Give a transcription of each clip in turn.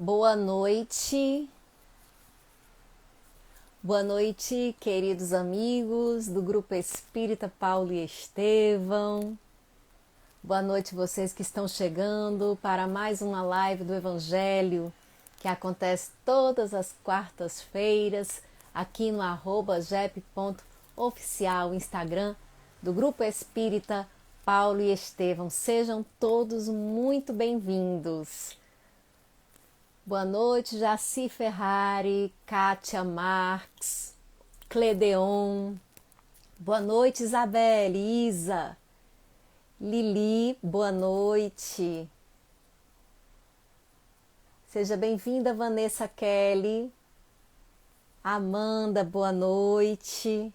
Boa noite, queridos amigos do Grupo Espírita Paulo e Estevão. Boa noite vocês que estão chegando para mais uma live do Evangelho que acontece todas as quartas-feiras aqui no @jep.oficial Instagram do Grupo Espírita Paulo e Estevão. Sejam todos muito bem-vindos. Boa noite, Jaci Ferrari, Kátia Marques, Cledeon. Boa noite, Isabelle, Isa, Lili, boa noite. Seja bem-vinda, Vanessa Kelly. Amanda, boa noite.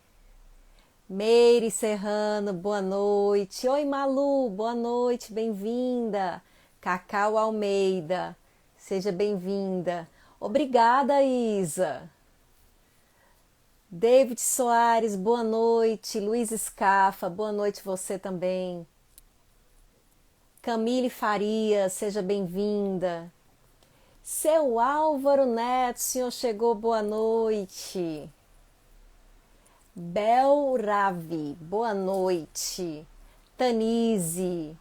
Meire Serrano, boa noite. Oi, Malu, boa noite, bem-vinda. Cacau Almeida, seja bem-vinda. Obrigada, Isa. David Soares, boa noite. Luiz Escafa, boa noite você também. Camille Faria, seja bem-vinda. Seu Álvaro Neto, senhor chegou, boa noite. Bel Ravi, boa noite. Tanise.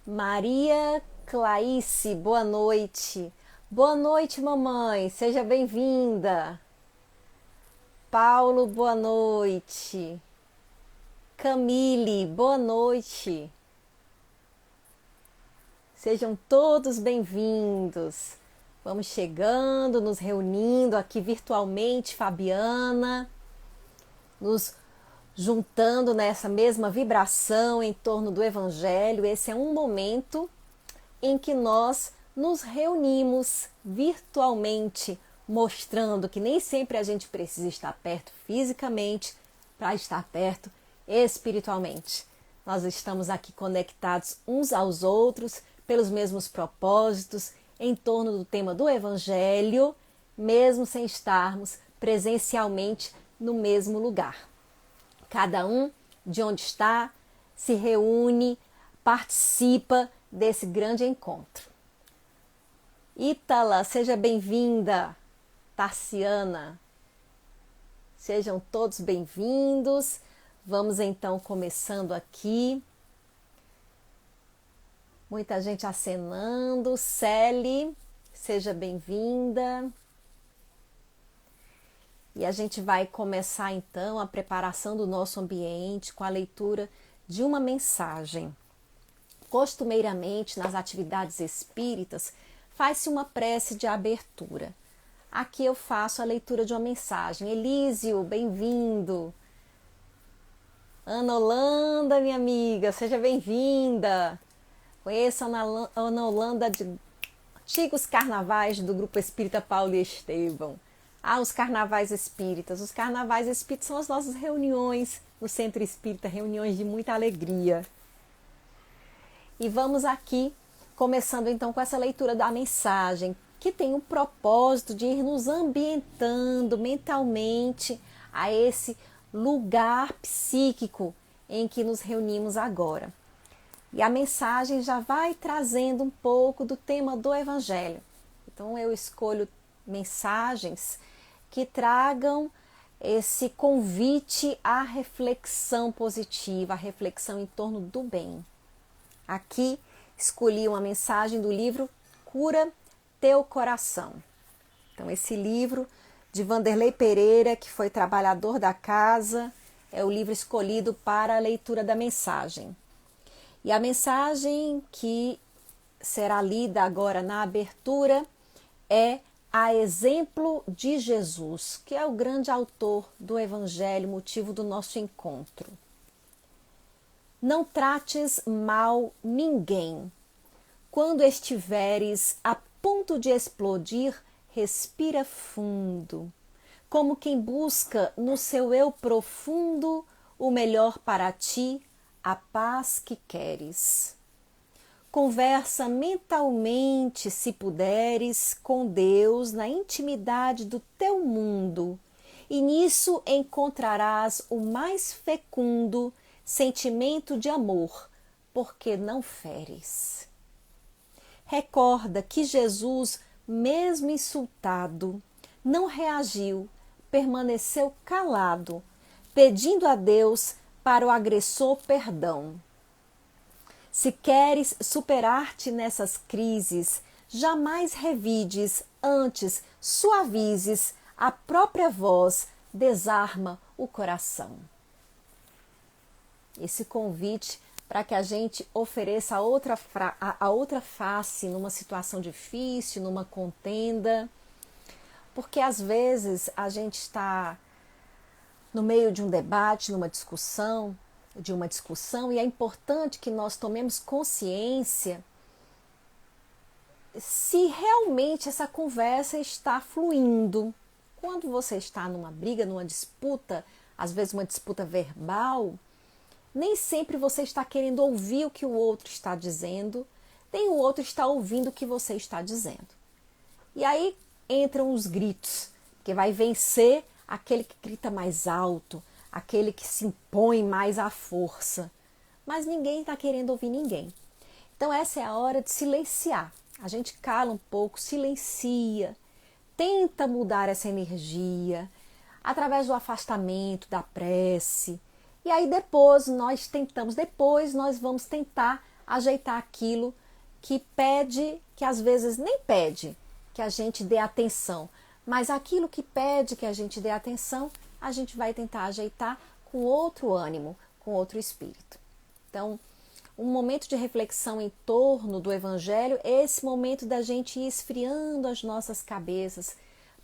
Maria Clarice, boa noite. Boa noite, mamãe, seja bem-vinda. Paulo, boa noite. Camille, boa noite. Sejam todos bem-vindos. Vamos chegando, nos reunindo aqui virtualmente, Fabiana, nos juntando nessa mesma vibração em torno do Evangelho. Esse é um momento em que nós nos reunimos virtualmente, mostrando que nem sempre a gente precisa estar perto fisicamente para estar perto espiritualmente. Nós estamos aqui conectados uns aos outros pelos mesmos propósitos, em torno do tema do Evangelho, mesmo sem estarmos presencialmente no mesmo lugar. Cada um de onde está se reúne, participa desse grande encontro. Ítala, seja bem-vinda. Tarciana, sejam todos bem-vindos. Vamos então começando aqui. Muita gente acenando. Celi, seja bem-vinda. E a gente vai começar então a preparação do nosso ambiente com a leitura de uma mensagem. Costumeiramente, nas atividades espíritas, faz-se uma prece de abertura. Aqui eu faço a leitura de uma mensagem. Elísio, bem-vindo. Ana Holanda, minha amiga, seja bem-vinda. Conheço a Ana Holanda de antigos carnavais do Grupo Espírita Paulo e Estevão. Os carnavais espíritas. Os carnavais espíritas são as nossas reuniões no Centro Espírita, reuniões de muita alegria. E vamos aqui, começando então com essa leitura da mensagem, que tem o propósito de ir nos ambientando mentalmente a esse lugar psíquico em que nos reunimos agora. E a mensagem já vai trazendo um pouco do tema do Evangelho. Então eu escolho mensagens que tragam esse convite à reflexão positiva, à reflexão em torno do bem. Aqui escolhi uma mensagem do livro Cura Teu Coração. Então esse livro de Vanderlei Pereira, que foi trabalhador da casa, é o livro escolhido para a leitura da mensagem. E a mensagem que será lida agora na abertura é a exemplo de Jesus, que é o grande autor do Evangelho, motivo do nosso encontro. Não trates mal ninguém. Quando estiveres a ponto de explodir, respira fundo, como quem busca no seu eu profundo o melhor para ti, a paz que queres. Conversa mentalmente, se puderes, com Deus na intimidade do teu mundo, e nisso encontrarás o mais fecundo sentimento de amor, porque não feres. recorda que Jesus, mesmo insultado, não reagiu, permaneceu calado, pedindo a Deus para o agressor perdão. Se queres superar-te nessas crises, jamais revides, antes suavizes a própria voz, desarma o coração. Esse convite para que a gente ofereça a outra face numa situação difícil, numa contenda, porque às vezes a gente está no meio de um debate, de uma discussão, e é importante que nós tomemos consciência se realmente essa conversa está fluindo. Quando você está numa briga, numa disputa, às vezes uma disputa verbal, nem sempre você está querendo ouvir o que o outro está dizendo, nem o outro está ouvindo o que você está dizendo. E aí entram os gritos, que vai vencer aquele que grita mais alto, aquele que se impõe mais à força. Mas ninguém está querendo ouvir ninguém. Então essa é a hora de silenciar. A gente cala um pouco, silencia, tenta mudar essa energia através do afastamento, da prece. E aí depois nós vamos tentar ajeitar aquilo que pede, que às vezes nem pede que a gente dê atenção, mas aquilo que pede que a gente dê atenção, a gente vai tentar ajeitar com outro ânimo, com outro espírito. Então, um momento de reflexão em torno do Evangelho é esse momento da gente ir esfriando as nossas cabeças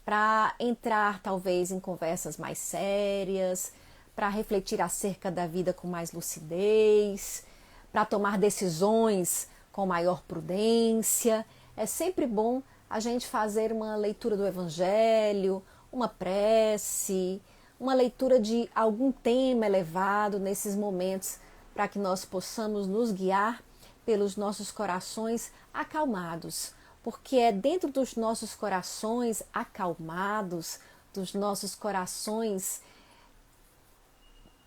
para entrar talvez em conversas mais sérias, para refletir acerca da vida com mais lucidez, para tomar decisões com maior prudência. É sempre bom a gente fazer uma leitura do Evangelho, uma prece, uma leitura de algum tema elevado nesses momentos, para que nós possamos nos guiar pelos nossos corações acalmados, porque é dentro dos nossos corações acalmados, dos nossos corações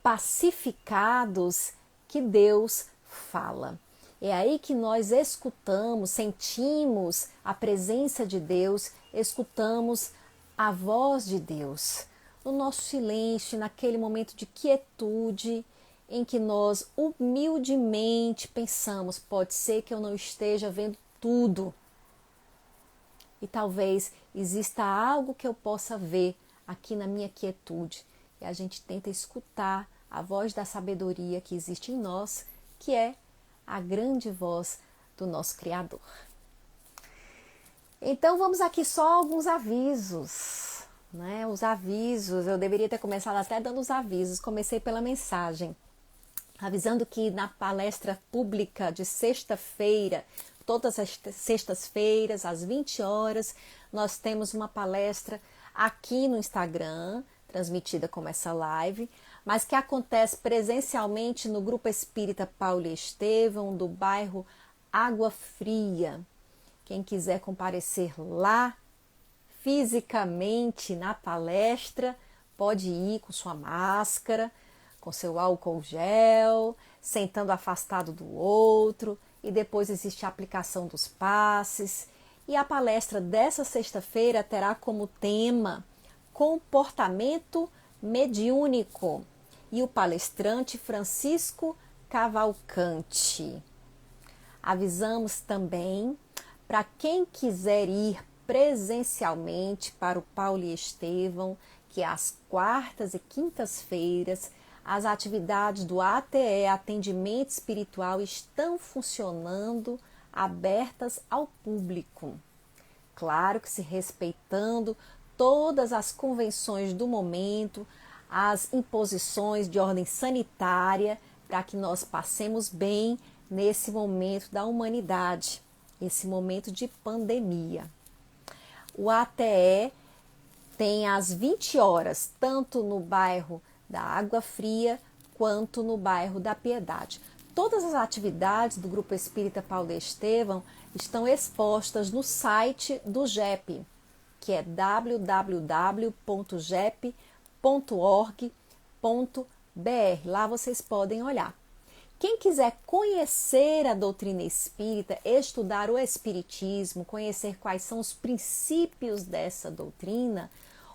pacificados, que Deus fala. É aí que nós escutamos, sentimos a presença de Deus, escutamos a voz de Deus. No nosso silêncio, naquele momento de quietude, em que nós humildemente pensamos, pode ser que eu não esteja vendo tudo. E talvez exista algo que eu possa ver aqui na minha quietude. E a gente tenta escutar a voz da sabedoria que existe em nós, que é a grande voz do nosso Criador. Então vamos aqui só alguns avisos, né? Os avisos, eu deveria ter começado até dando os avisos, comecei pela mensagem, avisando que na palestra pública de sexta-feira, todas as sextas-feiras, às 20 horas, nós temos uma palestra aqui no Instagram, transmitida como essa live, mas que acontece presencialmente no Grupo Espírita Paulo e Estevão, do bairro Água Fria. Quem quiser comparecer lá, fisicamente na palestra, pode ir com sua máscara, com seu álcool gel, sentando afastado do outro, e depois existe a aplicação dos passes. E a palestra dessa sexta-feira terá como tema comportamento mediúnico, e o palestrante Francisco Cavalcante. Avisamos também para quem quiser ir presencialmente para o Paulo e Estevão, que às quartas e quintas-feiras as atividades do ATE, Atendimento Espiritual, estão funcionando, abertas ao público. Claro que se respeitando todas as convenções do momento, as imposições de ordem sanitária, para que nós passemos bem nesse momento da humanidade, esse momento de pandemia. O ATE tem às 20 horas, tanto no bairro da Água Fria quanto no bairro da Piedade. Todas as atividades do Grupo Espírita Paulo e Estevão estão expostas no site do GEP, que é www.gep.org.br. Lá vocês podem olhar. Quem quiser conhecer a doutrina espírita, estudar o espiritismo, conhecer quais são os princípios dessa doutrina,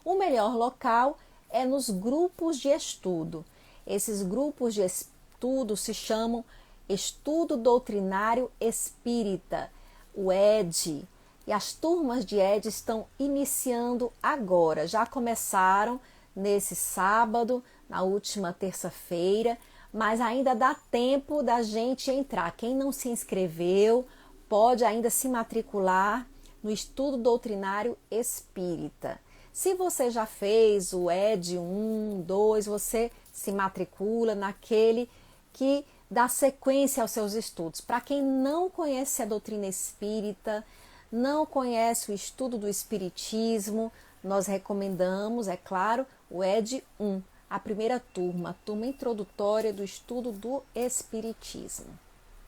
o melhor local é nos grupos de estudo. Esses grupos de estudo se chamam Estudo Doutrinário Espírita, o ED. E as turmas de ED estão iniciando agora. Já começaram nesse sábado, na última terça-feira, mas ainda dá tempo da gente entrar. Quem não se inscreveu pode ainda se matricular no Estudo Doutrinário Espírita. Se você já fez o ED 1, 2, você se matricula naquele que dá sequência aos seus estudos. Para quem não conhece a doutrina espírita, não conhece o estudo do espiritismo, nós recomendamos, é claro, o ED 1, a primeira turma, a turma introdutória do estudo do espiritismo.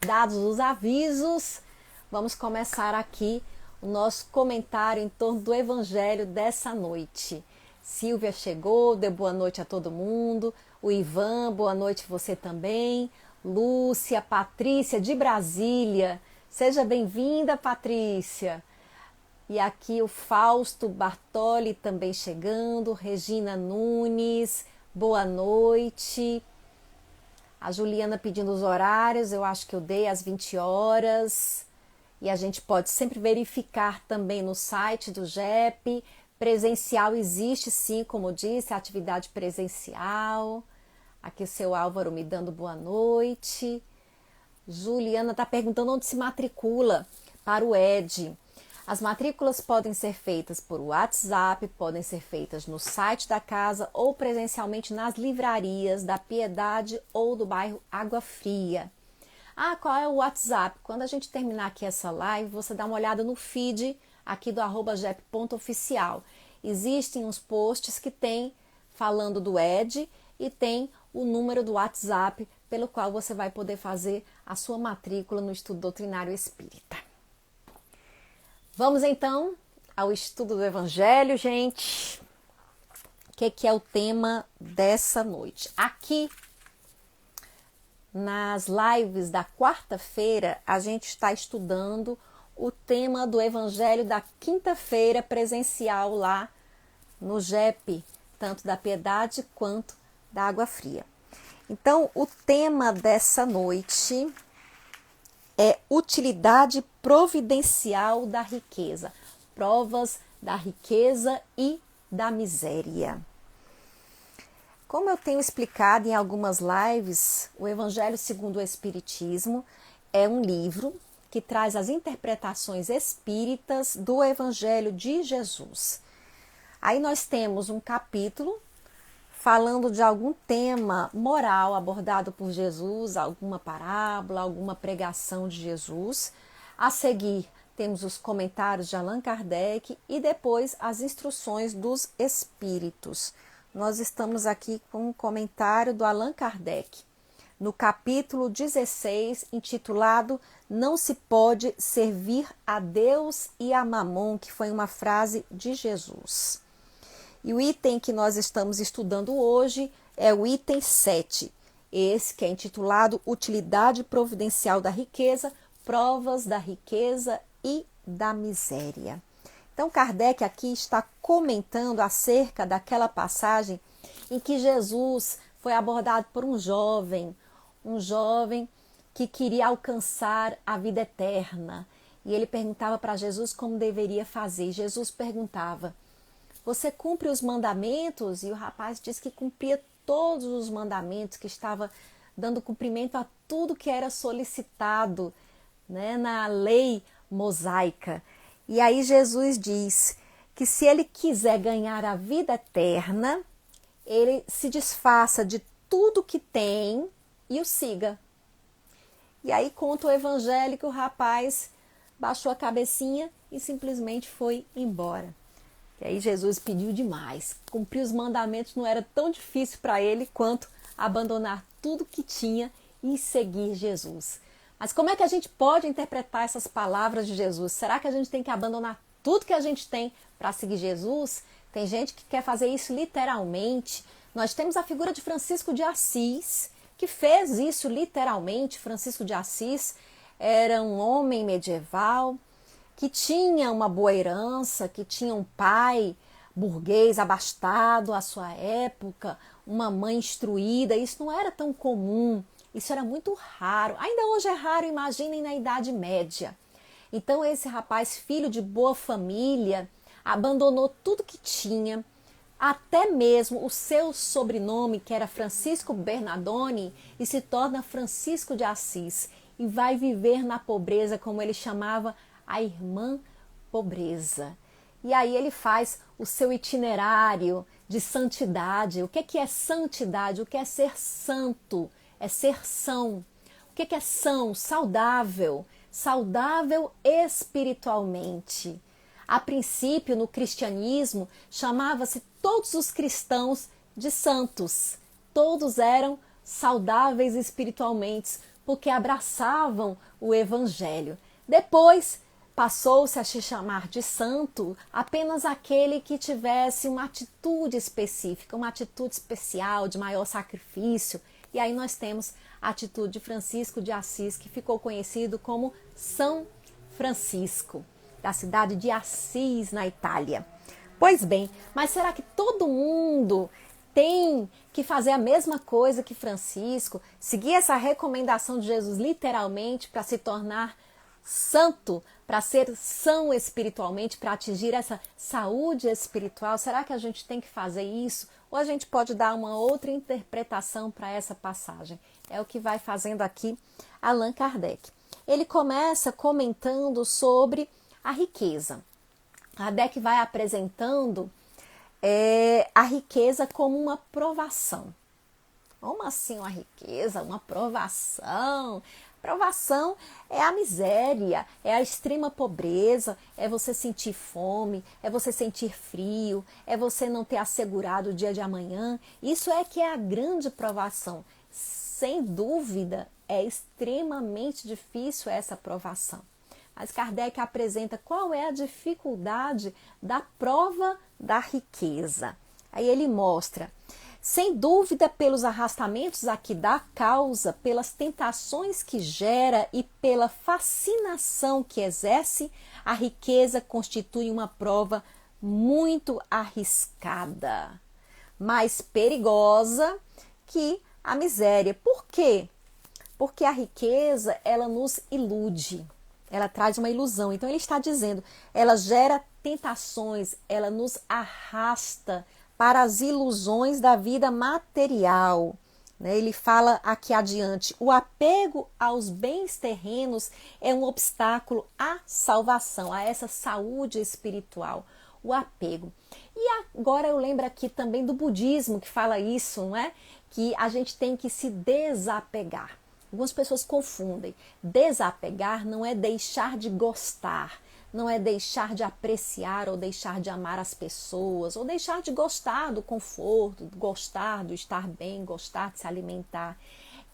Dados os avisos, vamos começar aqui o nosso comentário em torno do evangelho dessa noite. Silvia chegou, deu boa noite a todo mundo. O Ivan, boa noite você também. Lúcia, Patrícia de Brasília. Seja bem-vinda, Patrícia. E aqui o Fausto Bartoli também chegando. Regina Nunes, boa noite. A Juliana pedindo os horários, eu acho que eu dei às 20 horas. E a gente pode sempre verificar também no site do GEP. Presencial existe sim, como disse, a atividade presencial. Aqui o seu Álvaro me dando boa noite. Juliana está perguntando onde se matricula para o ED. As matrículas podem ser feitas por WhatsApp, podem ser feitas no site da casa ou presencialmente nas livrarias da Piedade ou do bairro Água Fria. Ah, qual é o WhatsApp? Quando a gente terminar aqui essa live, você dá uma olhada no feed aqui do @gep.oficial. Existem uns posts que tem falando do ED e tem o número do WhatsApp pelo qual você vai poder fazer a sua matrícula no Estudo Doutrinário Espírita. Vamos então ao estudo do Evangelho, gente. O que é o tema dessa noite? Aqui nas lives da quarta-feira, a gente está estudando o tema do Evangelho da quinta-feira presencial lá no GEP, tanto da Piedade quanto da Água Fria. Então, o tema dessa noite é utilidade providencial da riqueza, provas da riqueza e da miséria. Como eu tenho explicado em algumas lives, o Evangelho segundo o Espiritismo é um livro que traz as interpretações espíritas do Evangelho de Jesus. Aí nós temos um capítulo falando de algum tema moral abordado por Jesus, alguma parábola, alguma pregação de Jesus. A seguir, temos os comentários de Allan Kardec e depois as instruções dos espíritos. Nós estamos aqui com um comentário do Allan Kardec, no capítulo 16, intitulado Não se pode servir a Deus e a Mamon, que foi uma frase de Jesus. E o item que nós estamos estudando hoje é o item 7, esse que é intitulado Utilidade Providencial da Riqueza, Provas da Riqueza e da Miséria. Então, Kardec aqui está comentando acerca daquela passagem em que Jesus foi abordado por um jovem que queria alcançar a vida eterna. E ele perguntava para Jesus como deveria fazer. E Jesus perguntava, você cumpre os mandamentos? E o rapaz disse que cumpria todos os mandamentos, que estava dando cumprimento a tudo que era solicitado, né, na lei mosaica. E aí Jesus diz que se ele quiser ganhar a vida eterna, ele se desfaça de tudo que tem e o siga. E aí conta o evangelho que o rapaz baixou a cabecinha e simplesmente foi embora. E aí Jesus pediu demais. Cumprir os mandamentos não era tão difícil para ele quanto abandonar tudo que tinha e seguir Jesus. Mas como é que a gente pode interpretar essas palavras de Jesus? Será que a gente tem que abandonar tudo que a gente tem para seguir Jesus? Tem gente que quer fazer isso literalmente. Nós temos a figura de Francisco de Assis, que fez isso literalmente. Francisco de Assis era um homem medieval que tinha uma boa herança, que tinha um pai burguês abastado à sua época, uma mãe instruída. Isso não era tão comum, isso era muito raro. Ainda hoje é raro, imaginem na Idade Média. Então esse rapaz, filho de boa família, abandonou tudo que tinha, até mesmo o seu sobrenome, que era Francisco Bernardoni, e se torna Francisco de Assis, e vai viver na pobreza, como ele chamava a irmã pobreza. E aí ele faz o seu itinerário de santidade. O que é santidade? O que é ser santo? É ser são. O que é são? Saudável. Saudável espiritualmente. A princípio, no cristianismo, chamava-se todos os cristãos de santos. Todos eram saudáveis espiritualmente, porque abraçavam o evangelho. Depois, passou-se a se chamar de santo apenas aquele que tivesse uma atitude específica, uma atitude especial, de maior sacrifício. E aí nós temos a atitude de Francisco de Assis, que ficou conhecido como São Francisco, da cidade de Assis, na Itália. Pois bem, mas será que todo mundo tem que fazer a mesma coisa que Francisco, seguir essa recomendação de Jesus literalmente para se tornar santo, para ser são espiritualmente, para atingir essa saúde espiritual? Será que a gente tem que fazer isso? Ou a gente pode dar uma outra interpretação para essa passagem? É o que vai fazendo aqui Allan Kardec. Ele começa comentando sobre a riqueza. Kardec vai apresentando a riqueza como uma provação. Como assim uma riqueza, uma provação? Provação é a miséria, é a extrema pobreza, é você sentir fome, é você sentir frio, é você não ter assegurado o dia de amanhã. Isso é que é a grande provação. Sem dúvida, é extremamente difícil essa provação. Mas Kardec apresenta qual é a dificuldade da prova da riqueza. Aí ele mostra: sem dúvida, pelos arrastamentos a que dá causa, pelas tentações que gera e pela fascinação que exerce, a riqueza constitui uma prova muito arriscada, mais perigosa que a miséria. Por quê? Porque a riqueza, ela nos ilude, ela traz uma ilusão. Então ele está dizendo, ela gera tentações, ela nos arrasta para as ilusões da vida material. Ele fala aqui adiante: o apego aos bens terrenos é um obstáculo à salvação, a essa saúde espiritual. O apego. E agora eu lembro aqui também do budismo, que fala isso, não é? Que a gente tem que se desapegar. Algumas pessoas confundem. Desapegar não é deixar de gostar, não é deixar de apreciar ou deixar de amar as pessoas, ou deixar de gostar do conforto, gostar do estar bem, gostar de se alimentar.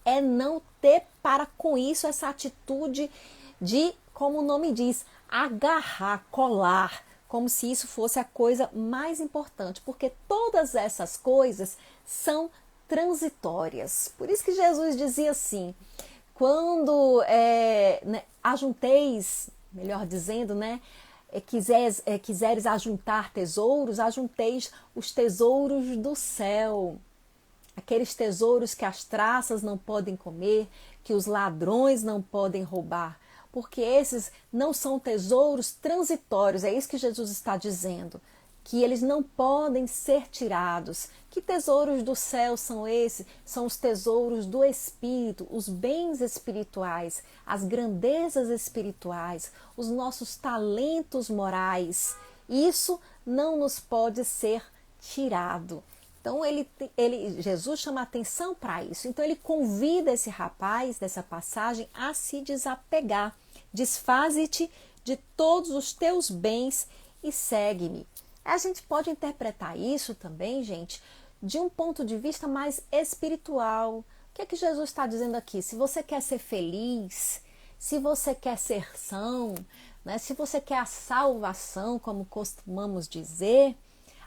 É não ter para com isso essa atitude de, como o nome diz, agarrar, colar, como se isso fosse a coisa mais importante, porque todas essas coisas são transitórias. Por isso que Jesus dizia assim: quando ajunteis, melhor dizendo, quiseres ajuntar tesouros, ajunteis os tesouros do céu. Aqueles tesouros que as traças não podem comer, que os ladrões não podem roubar. Porque esses não são tesouros transitórios, é isso que Jesus está dizendo. Que eles não podem ser tirados. Que tesouros do céu são esses? São os tesouros do Espírito, os bens espirituais, as grandezas espirituais, os nossos talentos morais. Isso não nos pode ser tirado. Então Jesus chama atenção para isso. Então ele convida esse rapaz dessa passagem a se desapegar. Desfaze-te de todos os teus bens e segue-me. A gente pode interpretar isso também, gente, de um ponto de vista mais espiritual. O que é que Jesus está dizendo aqui? Se você quer ser feliz, se você quer ser são, se você quer a salvação, como costumamos dizer,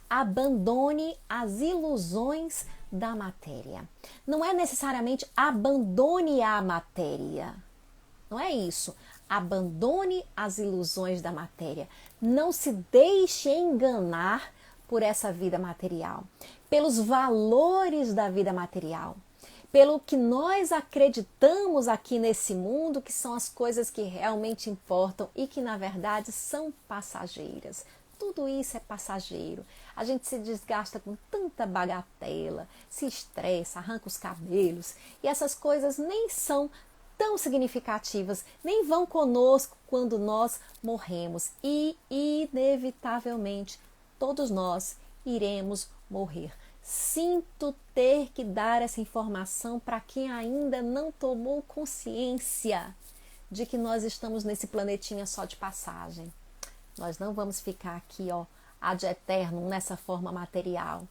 abandone as ilusões da matéria. Não é necessariamente abandone a matéria. Não é isso. Abandone as ilusões da matéria. Não se deixe enganar por essa vida material, pelos valores da vida material, pelo que nós acreditamos aqui nesse mundo, que são as coisas que realmente importam e que na verdade são passageiras. Tudo isso é passageiro. A gente se desgasta com tanta bagatela, se estressa, arranca os cabelos e essas coisas nem são tão significativas, nem vão conosco quando nós morremos. E inevitavelmente todos nós iremos morrer. Sinto ter que dar essa informação para quem ainda não tomou consciência de que nós estamos nesse planetinha só de passagem. Nós não vamos ficar aqui, ad eternum, nessa forma material.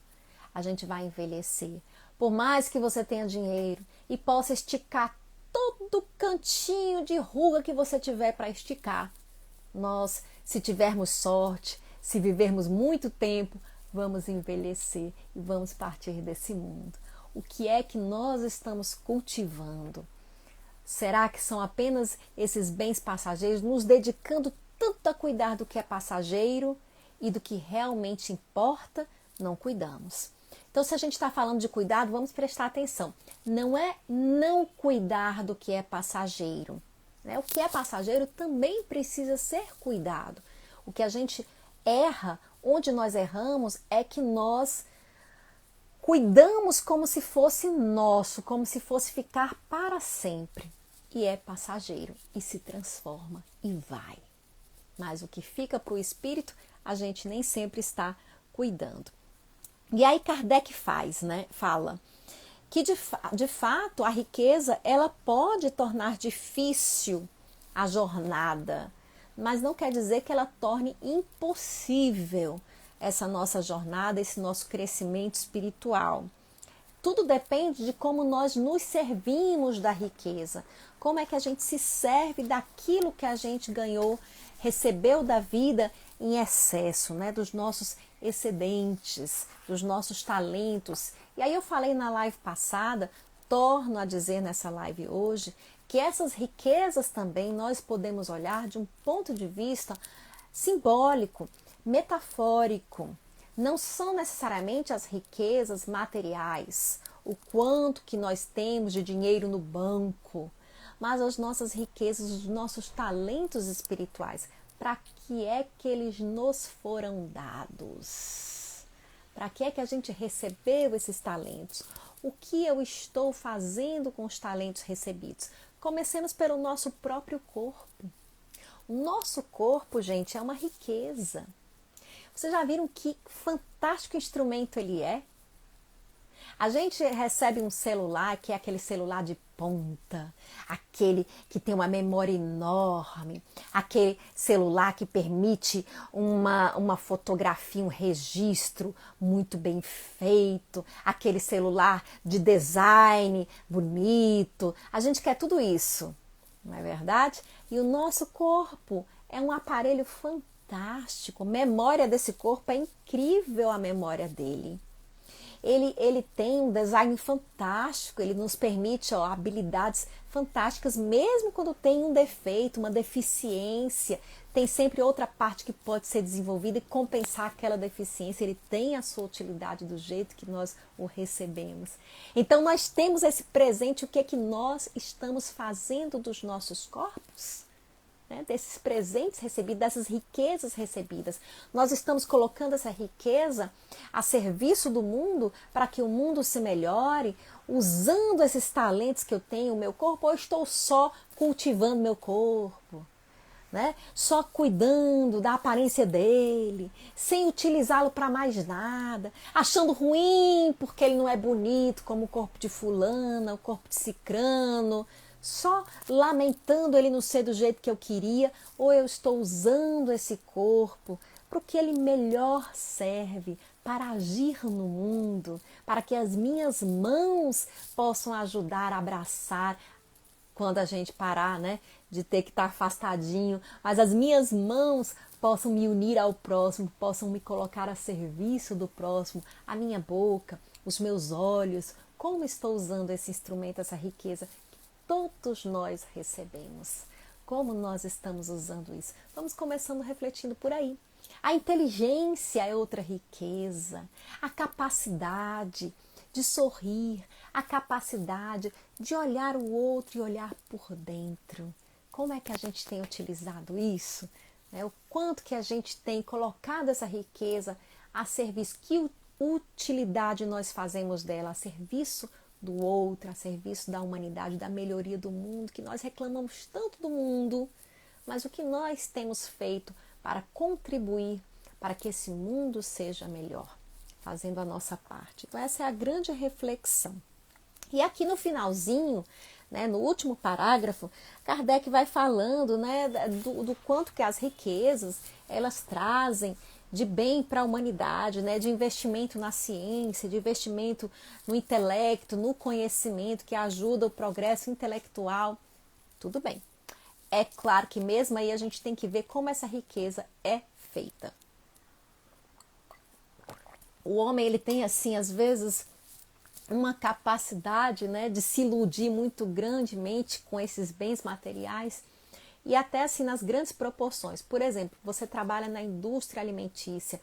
A gente vai envelhecer. Por mais que você tenha dinheiro e possa esticar todo cantinho de ruga que você tiver para esticar, nós, se tivermos sorte, se vivermos muito tempo, vamos envelhecer e vamos partir desse mundo. O que é que nós estamos cultivando? Será que são apenas esses bens passageiros, nos dedicando tanto a cuidar do que é passageiro e do que realmente importa, não cuidamos? Então, se a gente está falando de cuidado, vamos prestar atenção. Não é não cuidar do que é passageiro, né? O que é passageiro também precisa ser cuidado. O que a gente erra, onde nós erramos, é que nós cuidamos como se fosse nosso, como se fosse ficar para sempre. E é passageiro, e se transforma, e vai. Mas o que fica para o espírito, a gente nem sempre está cuidando. E aí Kardec fala que de fato a riqueza ela pode tornar difícil a jornada, mas não quer dizer que ela torne impossível essa nossa jornada, esse nosso crescimento espiritual. Tudo depende de como nós nos servimos da riqueza, como é que a gente se serve daquilo que a gente ganhou, recebeu da vida em excesso, né? Dos nossos excedentes, dos nossos talentos. E aí eu falei na live passada, torno a dizer nessa live hoje, que essas riquezas também nós podemos olhar de um ponto de vista simbólico, metafórico. Não são necessariamente as riquezas materiais, o quanto que nós temos de dinheiro no banco, mas as nossas riquezas, os nossos talentos espirituais. Para que é que eles nos foram dados? Para que é que a gente recebeu esses talentos? O que eu estou fazendo com os talentos recebidos? Comecemos pelo nosso próprio corpo. O nosso corpo, gente, é uma riqueza. Vocês já viram que fantástico instrumento ele é? A gente recebe um celular que é aquele celular de ponta, aquele que tem uma memória enorme, aquele celular que permite uma fotografia, um registro muito bem feito, aquele celular de design bonito. A gente quer tudo isso, não é verdade? E o nosso corpo é um aparelho fantástico. A memória desse corpo é incrível, a memória dele. Ele tem um design fantástico, ele nos permite habilidades fantásticas, mesmo quando tem um defeito, uma deficiência, tem sempre outra parte que pode ser desenvolvida e compensar aquela deficiência, ele tem a sua utilidade do jeito que nós o recebemos. Então nós temos esse presente, o que é que nós estamos fazendo dos nossos corpos? Desses presentes recebidos, dessas riquezas recebidas. Nós estamos colocando essa riqueza a serviço do mundo para que o mundo se melhore, usando esses talentos que eu tenho, o meu corpo, ou eu estou só cultivando meu corpo, né? Só cuidando da aparência dele, sem utilizá-lo para mais nada, achando ruim porque ele não é bonito como o corpo de fulana, o corpo de cicrano, só lamentando ele não ser do jeito que eu queria, ou eu estou usando esse corpo para o que ele melhor serve, para agir no mundo, para que as minhas mãos possam ajudar a abraçar quando a gente parar, de ter que estar afastadinho, mas as minhas mãos possam me unir ao próximo, possam me colocar a serviço do próximo, a minha boca, os meus olhos, como estou usando esse instrumento, essa riqueza que todos nós recebemos. Como nós estamos usando isso? Vamos começando refletindo por aí. A inteligência é outra riqueza, a capacidade de sorrir, a capacidade de olhar o outro e olhar por dentro. Como é que a gente tem utilizado isso? O quanto que a gente tem colocado essa riqueza a serviço, que utilidade nós fazemos dela a serviço do outro, a serviço da humanidade, da melhoria do mundo, que nós reclamamos tanto do mundo, mas o que nós temos feito para contribuir para que esse mundo seja melhor, fazendo a nossa parte. Então essa é a grande reflexão. E aqui no finalzinho, no último parágrafo, Kardec vai falando do quanto que as riquezas elas trazem de bem para a humanidade, de investimento na ciência, de investimento no intelecto, no conhecimento, que ajuda o progresso intelectual. Tudo bem. É claro que mesmo aí a gente tem que ver como essa riqueza é feita. O homem ele tem assim, às vezes, uma capacidade de se iludir muito grandemente com esses bens materiais e até assim nas grandes proporções. Por exemplo, você trabalha na indústria alimentícia.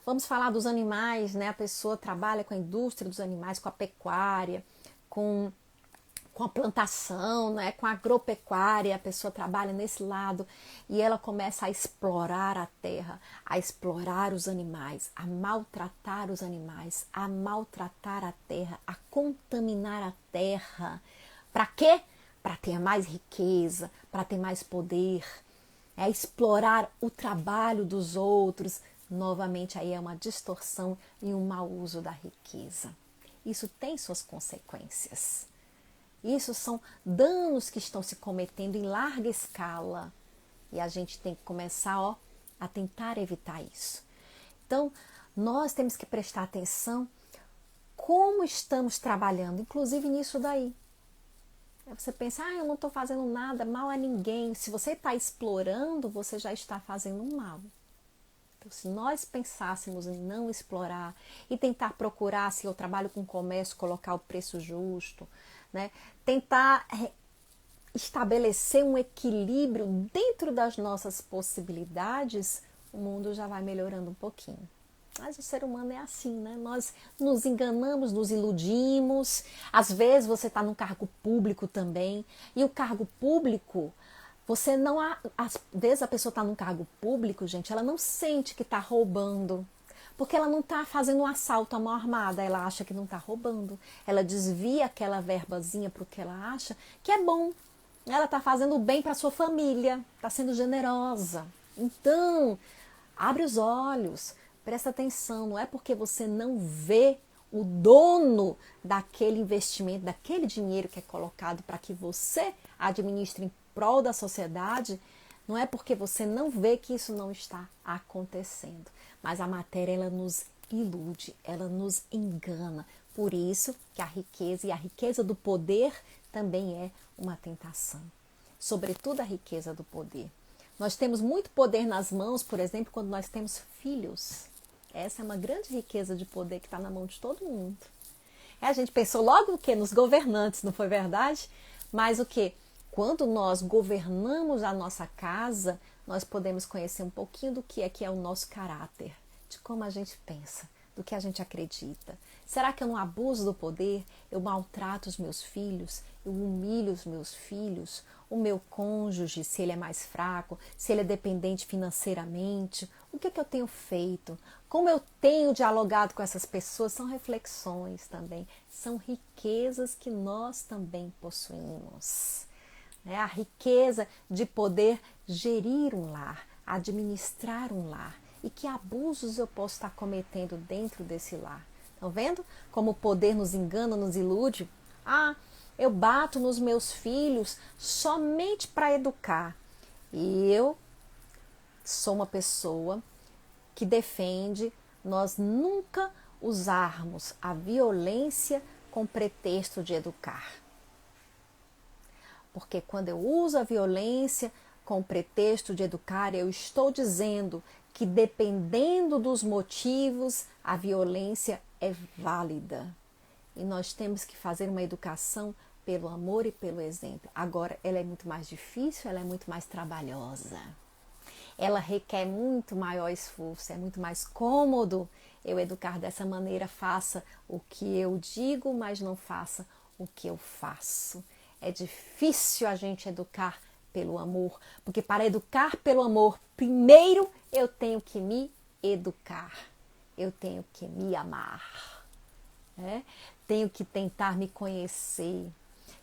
Vamos falar dos animais, a pessoa trabalha com a indústria dos animais, com a pecuária, com a plantação, com a agropecuária, a pessoa trabalha nesse lado e ela começa a explorar a terra, a explorar os animais, a maltratar os animais, a maltratar a terra, a contaminar a terra. Para quê? Para ter mais riqueza, para ter mais poder, explorar o trabalho dos outros. Novamente aí é uma distorção e um mau uso da riqueza. Isso tem suas consequências. Isso são danos que estão se cometendo em larga escala. E a gente tem que começar a tentar evitar isso. Então, nós temos que prestar atenção como estamos trabalhando, inclusive nisso daí. Você pensa, eu não estou fazendo nada, mal a ninguém. Se você está explorando, você já está fazendo um mal. Então, se nós pensássemos em não explorar e tentar procurar, se eu trabalho com comércio, colocar o preço justo, tentar estabelecer um equilíbrio dentro das nossas possibilidades, o mundo já vai melhorando um pouquinho. Mas o ser humano é assim, Nós nos enganamos, nos iludimos. Às vezes você está num cargo público também. E o cargo público, você não... Às vezes a pessoa está num cargo público, gente, ela não sente que está roubando. Porque ela não está fazendo um assalto à mão armada, ela acha que não está roubando. Ela desvia aquela verbazinha para o que ela acha que é bom. Ela está fazendo bem para a sua família, está sendo generosa. Então, abre os olhos, presta atenção. Não é porque você não vê o dono daquele investimento, daquele dinheiro que é colocado para que você administre em prol da sociedade, não é porque você não vê que isso não está acontecendo. Mas a matéria, ela nos ilude, ela nos engana. Por isso que a riqueza e a riqueza do poder também é uma tentação. Sobretudo a riqueza do poder. Nós temos muito poder nas mãos, por exemplo, quando nós temos filhos. Essa é uma grande riqueza de poder que está na mão de todo mundo. A gente pensou logo o quê? Nos governantes, não foi verdade? Mas o quê? Quando nós governamos a nossa casa, nós podemos conhecer um pouquinho do que é o nosso caráter, de como a gente pensa, do que a gente acredita. Será que eu não abuso do poder? Eu maltrato os meus filhos? Eu humilho os meus filhos? O meu cônjuge, se ele é mais fraco, se ele é dependente financeiramente? O que eu tenho feito? Como eu tenho dialogado com essas pessoas? São reflexões também, são riquezas que nós também possuímos. A riqueza de poder gerir um lar, administrar um lar. E que abusos eu posso estar cometendo dentro desse lar. Estão vendo como o poder nos engana, nos ilude? Eu bato nos meus filhos somente para educar. E eu sou uma pessoa que defende nós nunca usarmos a violência com pretexto de educar. Porque quando eu uso a violência com o pretexto de educar, eu estou dizendo que dependendo dos motivos, a violência é válida. E nós temos que fazer uma educação pelo amor e pelo exemplo. Agora, ela é muito mais difícil, ela é muito mais trabalhosa. Ela requer muito maior esforço, é muito mais cômodo eu educar dessa maneira. Faça o que eu digo, mas não faça o que eu faço. É difícil a gente educar pelo amor, porque para educar pelo amor, primeiro eu tenho que me educar, eu tenho que me amar, né? Tenho que tentar me conhecer,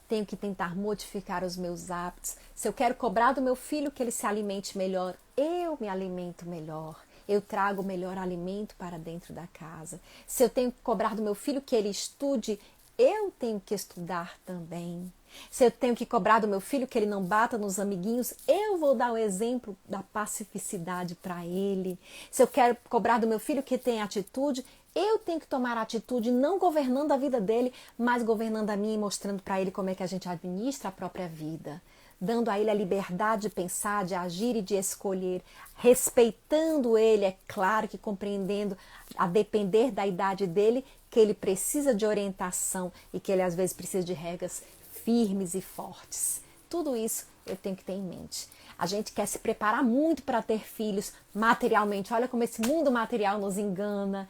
tenho que tentar modificar os meus hábitos. Se eu quero cobrar do meu filho que ele se alimente melhor, eu me alimento melhor. Eu trago o melhor alimento para dentro da casa. Se eu tenho que cobrar do meu filho que ele estude, eu tenho que estudar também. Se eu tenho que cobrar do meu filho que ele não bata nos amiguinhos, eu vou dar o exemplo da pacificidade para ele. Se eu quero cobrar do meu filho que tenha atitude, eu tenho que tomar atitude não governando a vida dele, mas governando a minha e mostrando para ele como é que a gente administra a própria vida. Dando a ele a liberdade de pensar, de agir e de escolher, respeitando ele, é claro que compreendendo, a depender da idade dele, que ele precisa de orientação e que ele às vezes precisa de regras firmes e fortes. Tudo isso eu tenho que ter em mente. A gente quer se preparar muito para ter filhos materialmente. Olha como esse mundo material nos engana.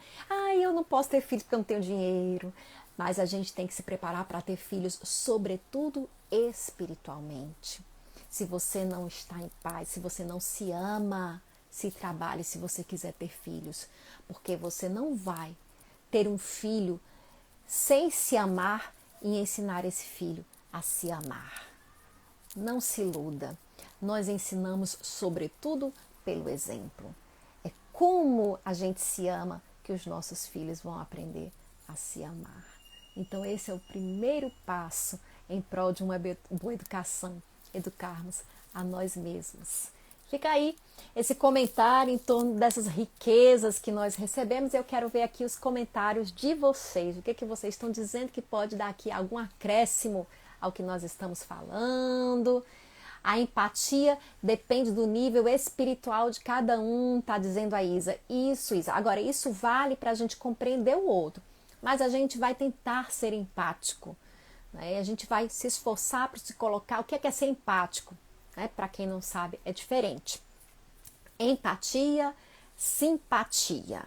Eu não posso ter filhos porque eu não tenho dinheiro. Mas a gente tem que se preparar para ter filhos, sobretudo espiritualmente. Se você não está em paz, se você não se ama, se trabalhe se você quiser ter filhos. Porque você não vai ter um filho sem se amar e ensinar esse filho a se amar. Não se iluda. Nós ensinamos, sobretudo, pelo exemplo. É como a gente se ama que os nossos filhos vão aprender a se amar. Então, esse é o primeiro passo em prol de uma boa educação, educarmos a nós mesmos. Fica aí esse comentário em torno dessas riquezas que nós recebemos. Eu quero ver aqui os comentários de vocês. O que é que vocês estão dizendo que pode dar aqui algum acréscimo ao que nós estamos falando? A empatia depende do nível espiritual de cada um, tá dizendo a Isa. Isso, Isa. Agora, isso vale para a gente compreender o outro, mas a gente vai tentar ser empático, né? A gente vai se esforçar para se colocar. O que é ser empático? Né? Para quem não sabe, é diferente. Empatia, simpatia.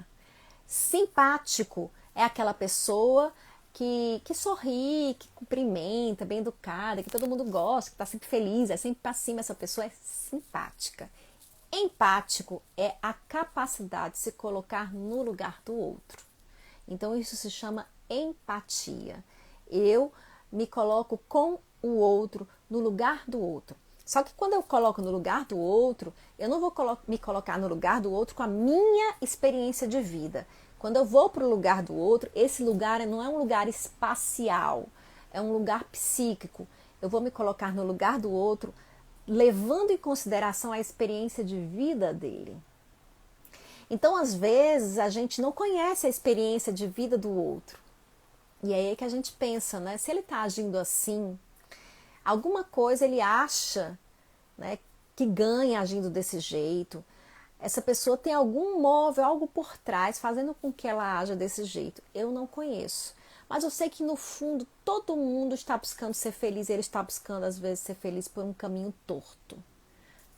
Simpático é aquela pessoa que sorri, que cumprimenta, bem educada, que todo mundo gosta, que está sempre feliz, é sempre para cima, essa pessoa é simpática. Empático é a capacidade de se colocar no lugar do outro. Então isso se chama empatia. Eu me coloco com o outro, no lugar do outro. Só que quando eu coloco no lugar do outro, eu não vou me colocar no lugar do outro com a minha experiência de vida. Quando eu vou para o lugar do outro, esse lugar não é um lugar espacial, é um lugar psíquico. Eu vou me colocar no lugar do outro, levando em consideração a experiência de vida dele. Então, às vezes, a gente não conhece a experiência de vida do outro. E é aí que a gente pensa, né? Se ele está agindo assim, alguma coisa ele acha, né, que ganha agindo desse jeito. Essa pessoa tem algum móvel, algo por trás, fazendo com que ela haja desse jeito. Eu não conheço. Mas eu sei que no fundo todo mundo está buscando ser feliz. Ele está buscando às vezes ser feliz por um caminho torto.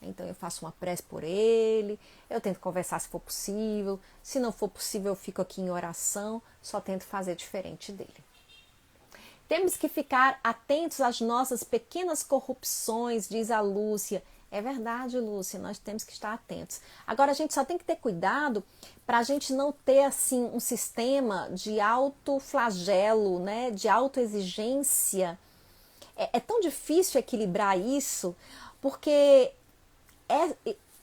Então eu faço uma prece por ele, eu tento conversar se for possível. Se não for possível, eu fico aqui em oração, só tento fazer diferente dele. Temos que ficar atentos às nossas pequenas corrupções, diz a Lúcia. É verdade, Lúcia, nós temos que estar atentos. Agora, a gente só tem que ter cuidado para a gente não ter assim um sistema de autoflagelo, né? De autoexigência. É tão difícil equilibrar isso, porque,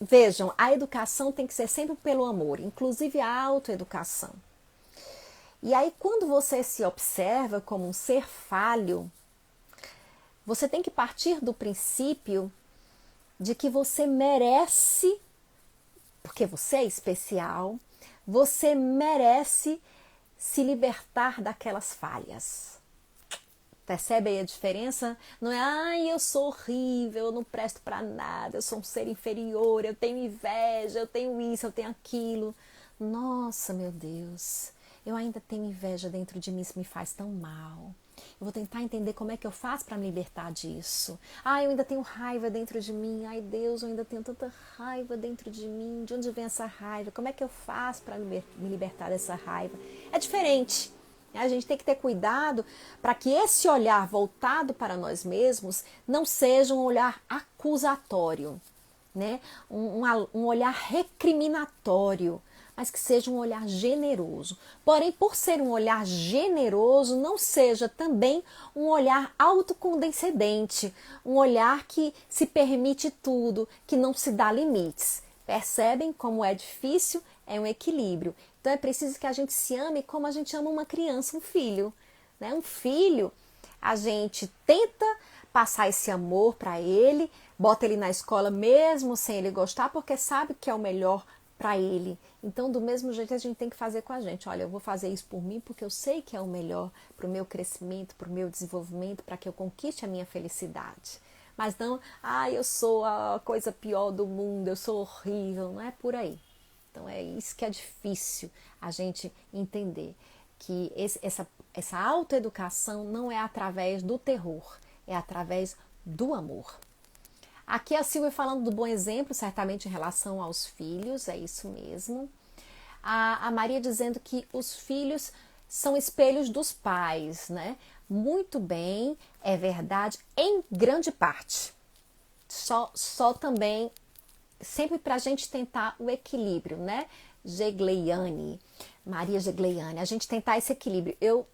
vejam, a educação tem que ser sempre pelo amor, inclusive a autoeducação. E aí, quando você se observa como um ser falho, você tem que partir do princípio de que você merece, porque você é especial, você merece se libertar daquelas falhas. Percebe aí a diferença? Não é, eu sou horrível, eu não presto para nada, eu sou um ser inferior, eu tenho inveja, eu tenho isso, eu tenho aquilo. Nossa, meu Deus, Eu ainda tenho inveja dentro de mim, isso me faz tão mal. Eu vou tentar entender como é que eu faço para me libertar disso. Ah, eu ainda tenho raiva dentro de mim. Ai, Deus, eu ainda tenho tanta raiva dentro de mim. De onde vem essa raiva? Como é que eu faço para me libertar dessa raiva? É diferente. A gente tem que ter cuidado para que esse olhar voltado para nós mesmos não seja um olhar acusatório, né? Um olhar recriminatório, mas que seja um olhar generoso. Porém, por ser um olhar generoso, não seja também um olhar autocondescendente, um olhar que se permite tudo, que não se dá limites. Percebem como é difícil? É um equilíbrio. Então é preciso que a gente se ame como a gente ama uma criança, um filho, né? Um filho, a gente tenta passar esse amor para ele, bota ele na escola mesmo sem ele gostar, porque sabe que é o melhor para ele. Então, do mesmo jeito, a gente tem que fazer com a gente. Olha, eu vou fazer isso por mim porque eu sei que é o melhor para o meu crescimento, para o meu desenvolvimento, para que eu conquiste a minha felicidade. Mas não, eu sou a coisa pior do mundo, eu sou horrível. Não é por aí. Então, é isso que é difícil a gente entender. Que essa autoeducação não é através do terror, é através do amor. Aqui a Silvia falando do bom exemplo, certamente em relação aos filhos, é isso mesmo. A Maria dizendo que os filhos são espelhos dos pais, né? Muito bem, é verdade, em grande parte. Só também, sempre para a gente tentar o equilíbrio, né? Maria Gegleiane, a gente tentar esse equilíbrio. Eu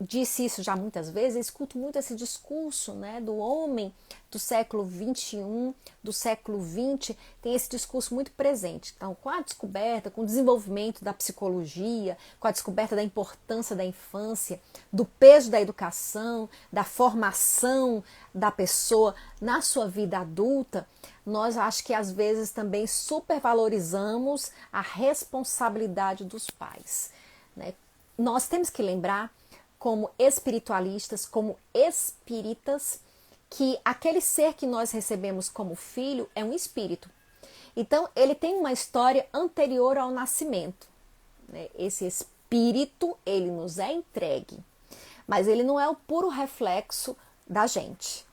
disse isso já muitas vezes, eu escuto muito esse discurso, né, do homem do século XXI, do século XX, tem esse discurso muito presente. Então, com a descoberta, com o desenvolvimento da psicologia, com a descoberta da importância da infância, do peso da educação, da formação da pessoa na sua vida adulta, nós acho que às vezes também supervalorizamos a responsabilidade dos pais, né? Nós temos que lembrar, como espiritualistas, como espíritas, que aquele ser que nós recebemos como filho é um espírito. Então, ele tem uma história anterior ao nascimento, né? Esse espírito, ele nos é entregue, mas ele não é o puro reflexo da gente.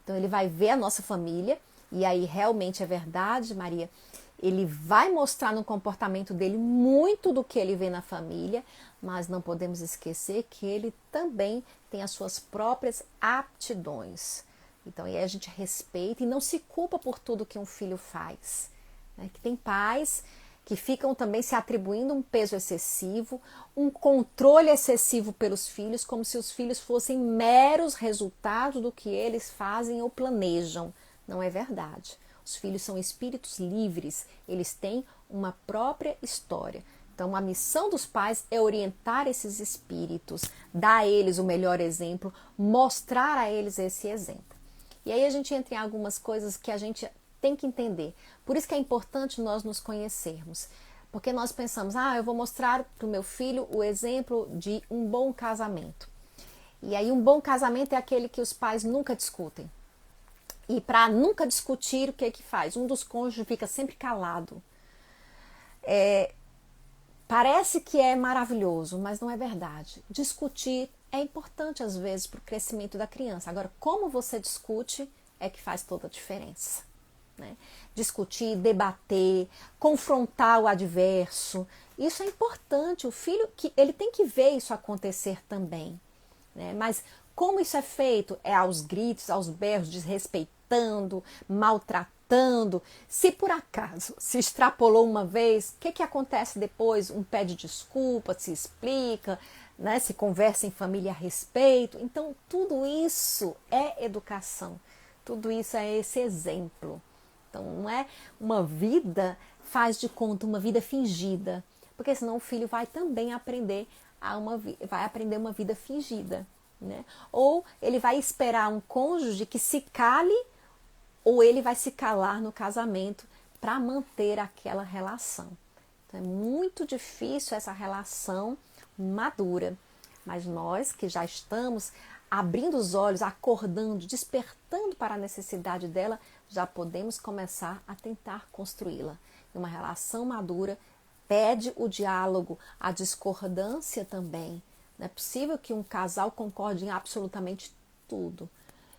Então, ele vai ver a nossa família, e aí realmente é verdade, Maria, ele vai mostrar no comportamento dele muito do que ele vê na família, mas não podemos esquecer que ele também tem as suas próprias aptidões. Então, aí a gente respeita e não se culpa por tudo que um filho faz, né? Que tem pais que ficam também se atribuindo um peso excessivo, um controle excessivo pelos filhos, como se os filhos fossem meros resultados do que eles fazem ou planejam. Não é verdade. Os filhos são espíritos livres, eles têm uma própria história. Então, a missão dos pais é orientar esses espíritos, dar a eles o melhor exemplo, mostrar a eles esse exemplo. E aí a gente entra em algumas coisas que a gente tem que entender. Por isso que é importante nós nos conhecermos. Porque nós pensamos, eu vou mostrar para o meu filho o exemplo de um bom casamento. E aí um bom casamento é aquele que os pais nunca discutem. E para nunca discutir, o que faz? Um dos cônjuges fica sempre calado. Parece que é maravilhoso, mas não é verdade. Discutir é importante às vezes para o crescimento da criança. Agora, como você discute é que faz toda a diferença, né? Discutir, debater, confrontar o adverso, isso é importante. O filho, ele tem que ver isso acontecer também, né? Mas como isso é feito? É aos gritos, aos berros, desrespeitando, maltratando. Se por acaso se extrapolou uma vez, o que acontece depois? Um pede desculpa, se explica, né? Se conversa em família a respeito. Então, tudo isso é educação. Tudo isso é esse exemplo. Então, não é uma vida, faz de conta, uma vida fingida. Porque senão o filho vai também aprender uma vida fingida, né? Ou ele vai esperar um cônjuge que se cale, ou ele vai se calar no casamento para manter aquela relação. Então, é muito difícil essa relação madura. Mas nós que já estamos abrindo os olhos, acordando, despertando para a necessidade dela, já podemos começar a tentar construí-la. Uma relação madura pede o diálogo, a discordância também. Não é possível que um casal concorde em absolutamente tudo.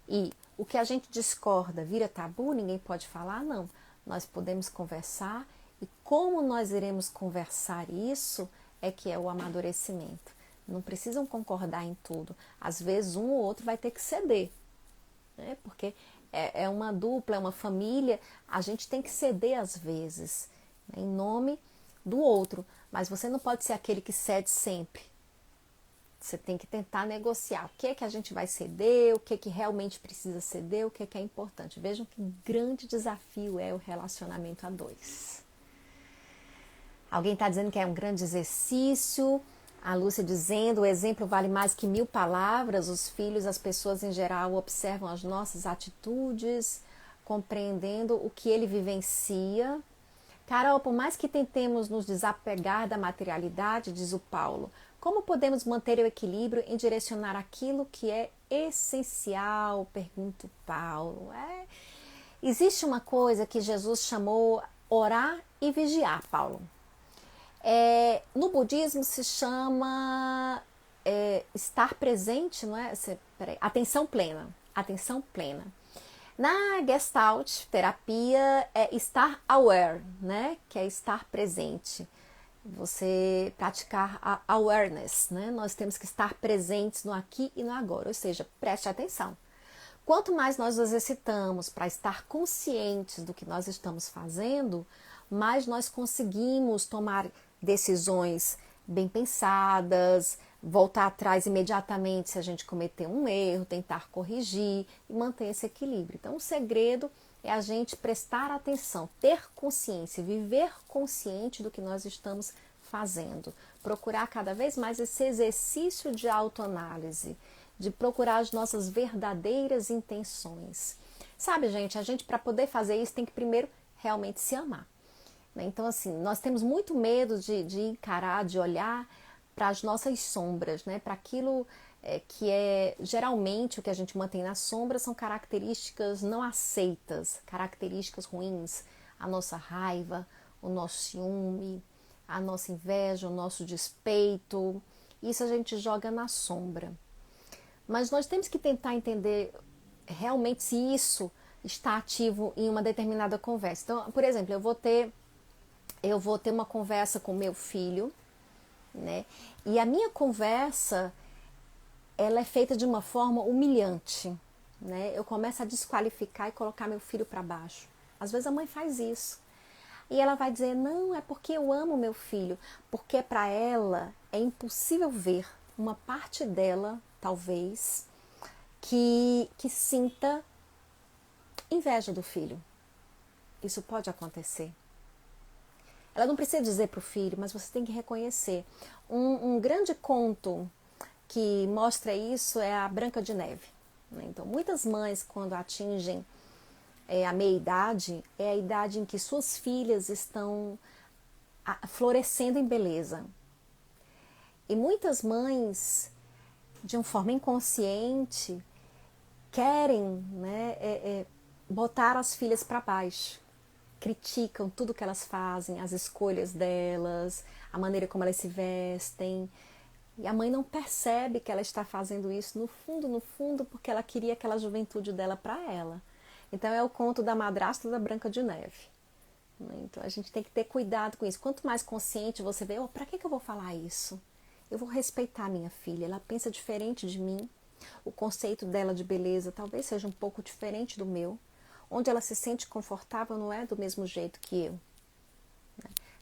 E o que a gente discorda vira tabu, ninguém pode falar, não. Nós podemos conversar e como nós iremos conversar isso é que é o amadurecimento. Não precisam concordar em tudo. Às vezes um ou outro vai ter que ceder, né? Porque é uma dupla, é uma família, a gente tem que ceder às vezes, né? Em nome do outro. Mas você não pode ser aquele que cede sempre. Você tem que tentar negociar o que é que a gente vai ceder, o que é que realmente precisa ceder, o que é importante. Vejam que grande desafio é o relacionamento a dois. Alguém está dizendo que é um grande exercício. A Lúcia dizendo, o exemplo vale mais que 1000 palavras. Os filhos, as pessoas em geral observam as nossas atitudes, compreendendo o que ele vivencia. Carol, por mais que tentemos nos desapegar da materialidade, diz o Paulo, como podemos manter o equilíbrio em direcionar aquilo que é essencial? Pergunta o Paulo. Existe uma coisa que Jesus chamou orar e vigiar, Paulo. No budismo se chama estar presente, não é? Atenção plena. Atenção plena. Na Gestalt terapia é estar aware, né? Que é estar presente. Você praticar a awareness, né? Nós temos que estar presentes no aqui e no agora, ou seja, preste atenção. Quanto mais nós nos exercitamos para estar conscientes do que nós estamos fazendo, mais nós conseguimos tomar decisões bem pensadas, voltar atrás imediatamente se a gente cometer um erro, tentar corrigir e manter esse equilíbrio. Então, o segredo é a gente prestar atenção, ter consciência, viver consciente do que nós estamos fazendo. Procurar cada vez mais esse exercício de autoanálise, de procurar as nossas verdadeiras intenções. Sabe, gente, a gente para poder fazer isso tem que primeiro realmente se amar. Então, assim, nós temos muito medo de encarar, de olhar para as nossas sombras, né? Para aquilo que é geralmente o que a gente mantém na sombra são características não aceitas, características ruins, a nossa raiva, o nosso ciúme, a nossa inveja, o nosso despeito. Isso a gente joga na sombra. Mas nós temos que tentar entender realmente se isso está ativo em uma determinada conversa. Então, por exemplo, eu vou ter uma conversa com meu filho, né? E a minha conversa, ela é feita de uma forma humilhante, né? Eu começo a desqualificar e colocar meu filho para baixo. Às vezes a mãe faz isso. E ela vai dizer, não, é porque eu amo meu filho. Porque para ela é impossível ver uma parte dela, talvez, que sinta inveja do filho. Isso pode acontecer. Ela não precisa dizer para o filho, mas você tem que reconhecer. Um grande conto que mostra isso é a Branca de Neve. Então, muitas mães, quando atingem a meia-idade, é a idade em que suas filhas estão florescendo em beleza. E muitas mães, de uma forma inconsciente, querem, né, botar as filhas para baixo. Criticam tudo que elas fazem, as escolhas delas, a maneira como elas se vestem. E a mãe não percebe que ela está fazendo isso no fundo, porque ela queria aquela juventude dela para ela. Então é o conto da madrasta da Branca de Neve. Então a gente tem que ter cuidado com isso. Quanto mais consciente você vê, para que eu vou falar isso? Eu vou respeitar minha filha, ela pensa diferente de mim. O conceito dela de beleza talvez seja um pouco diferente do meu. Onde ela se sente confortável não é do mesmo jeito que eu.